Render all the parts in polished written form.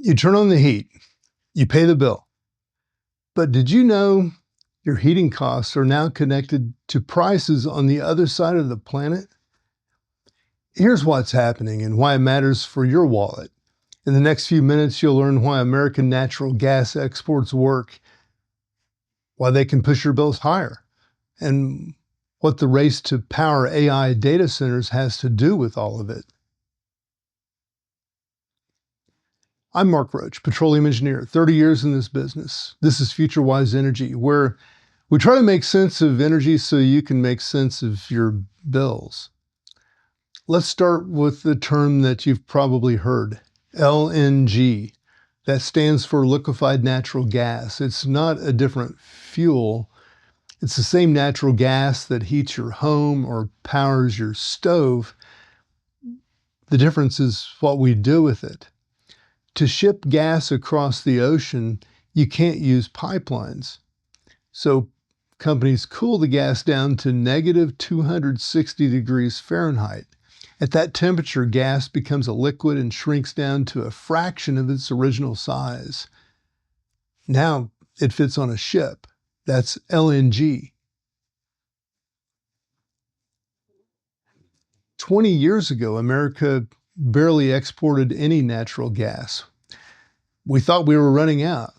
You turn on the heat, you pay the bill. But did you know your heating costs are now connected to prices on the other side of the planet? Here's what's happening and why it matters for your wallet. In the next few minutes, you'll learn why American natural gas exports work, why they can push your bills higher, and what the race to power AI data centers has to do with all of it. I'm Mark Roach, petroleum engineer, 30 years in this business. This is FutureWise Energy, where we try to make sense of energy so you can make sense of your bills. Let's start with the term that you've probably heard, LNG. That stands for liquefied natural gas. It's not a different fuel. It's the same natural gas that heats your home or powers your stove. The difference is what we do with it. To ship gas across the ocean, you can't use pipelines. So companies cool the gas down to negative 260 degrees Fahrenheit. At that temperature, gas becomes a liquid and shrinks down to a fraction of its original size. Now it fits on a ship. That's LNG. 20 years ago, America barely exported any natural gas. We thought we were running out.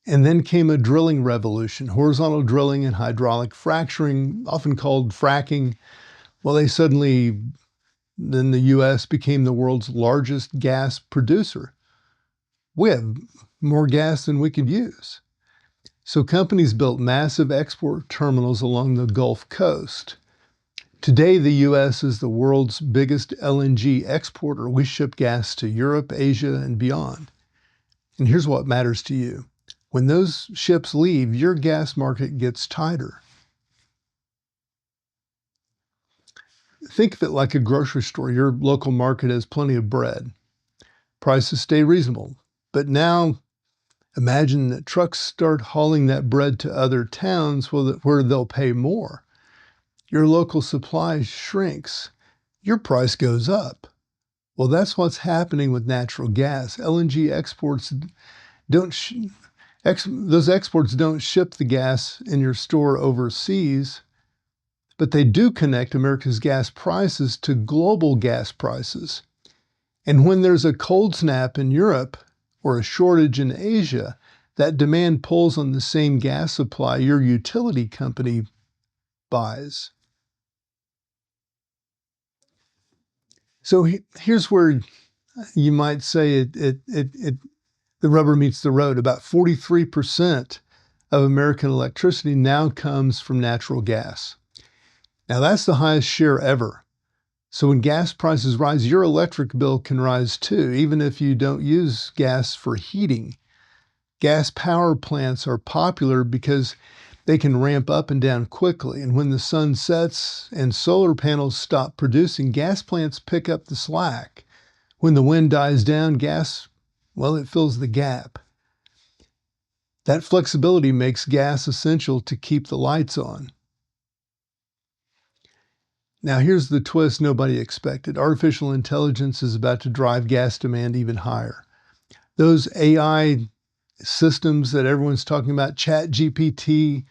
And then came a drilling revolution, horizontal drilling and hydraulic fracturing, often called fracking. Well, then the U.S. became the world's largest gas producer. We have more gas than we could use. So companies built massive export terminals along the Gulf Coast. Today, the U.S. is the world's biggest LNG exporter. We ship gas to Europe, Asia, and beyond. And here's what matters to you. When those ships leave, your gas market gets tighter. Think of it like a grocery store. Your local market has plenty of bread. Prices stay reasonable. But now, imagine that trucks start hauling that bread to other towns where they'll pay more. Your local supply shrinks. Your price goes up. Well, that's what's happening with natural gas. LNG exports those exports don't ship the gas in your store overseas, but they do connect America's gas prices to global gas prices. And when there's a cold snap in Europe or a shortage in Asia, that demand pulls on the same gas supply your utility company buys. So here's where you might say the rubber meets the road. About 43% of American electricity now comes from natural gas. Now that's the highest share ever. So when gas prices rise, your electric bill can rise too, even if you don't use gas for heating. Gas power plants are popular because they can ramp up and down quickly. And when the sun sets and solar panels stop producing, gas plants pick up the slack. When the wind dies down, it fills the gap. That flexibility makes gas essential to keep the lights on. Now, here's the twist nobody expected. Artificial intelligence is about to drive gas demand even higher. Those AI systems that everyone's talking about, ChatGPT,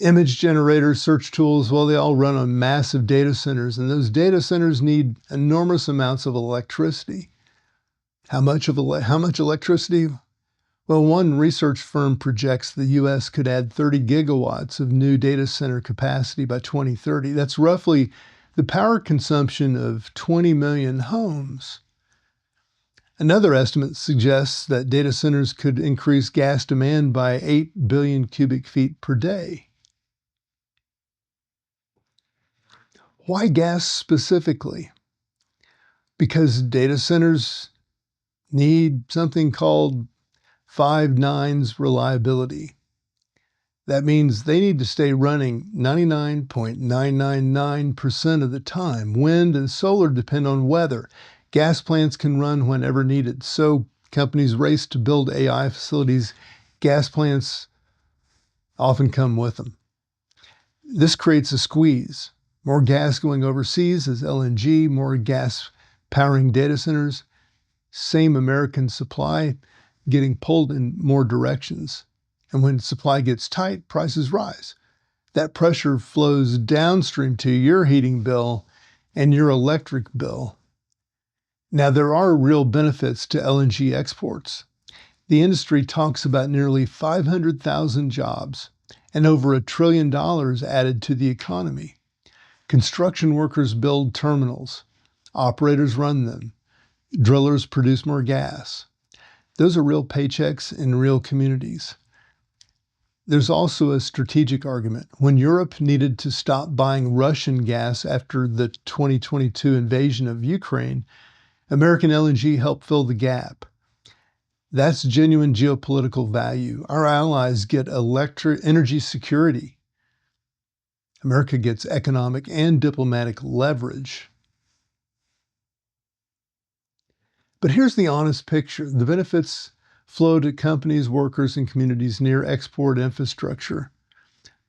image generators, search tools, they all run on massive data centers, and those data centers need enormous amounts of electricity. How much electricity? Well, one research firm projects the U.S. could add 30 gigawatts of new data center capacity by 2030. That's roughly the power consumption of 20 million homes. Another estimate suggests that data centers could increase gas demand by 8 billion cubic feet per day. Why gas specifically? Because data centers need something called 5 nines reliability. That means they need to stay running 99.999% of the time. Wind and solar depend on weather. Gas plants can run whenever needed. So companies race to build AI facilities. Gas plants often come with them. This creates a squeeze. More gas going overseas is LNG, more gas powering data centers. same American supply getting pulled in more directions. And when supply gets tight, prices rise. That pressure flows downstream to your heating bill and your electric bill. Now, there are real benefits to LNG exports. The industry talks about nearly 500,000 jobs and over $1 trillion added to the economy. Construction workers build terminals. Operators run them. Drillers produce more gas. Those are real paychecks in real communities. There's also a strategic argument. When Europe needed to stop buying Russian gas after the 2022 invasion of Ukraine, American LNG helped fill the gap. That's genuine geopolitical value. Our allies get energy security. America gets economic and diplomatic leverage. But here's the honest picture. The benefits flow to companies, workers, and communities near export infrastructure.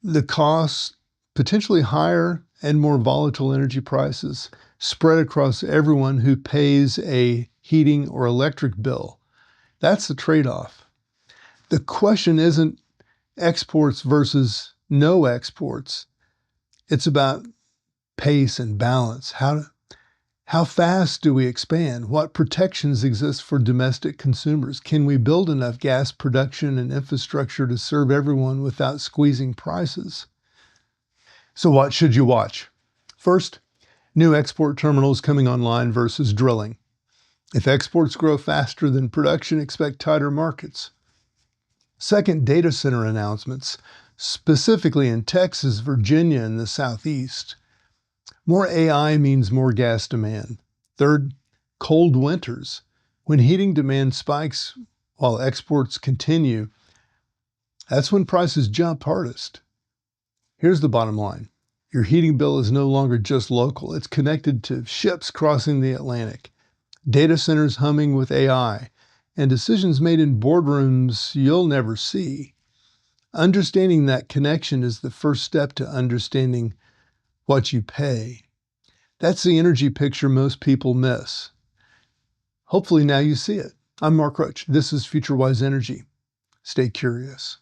The costs, potentially higher and more volatile energy prices, spread across everyone who pays a heating or electric bill. That's the trade-off. The question isn't exports versus no exports. It's about pace and balance. How fast do we expand? What protections exist for domestic consumers? Can we build enough gas production and infrastructure to serve everyone without squeezing prices? So what should you watch? First, new export terminals coming online versus drilling. If exports grow faster than production, expect tighter markets. Second, data center announcements, specifically in Texas, Virginia, and the Southeast. More AI means more gas demand. Third, cold winters. When heating demand spikes while exports continue, that's when prices jump hardest. Here's the bottom line. Your heating bill is no longer just local. It's connected to ships crossing the Atlantic, data centers humming with AI, and decisions made in boardrooms you'll never see. Understanding that connection is the first step to understanding what you pay. That's the energy picture most people miss. Hopefully now you see it. I'm Mark Roach. This is FutureWise Energy. Stay curious.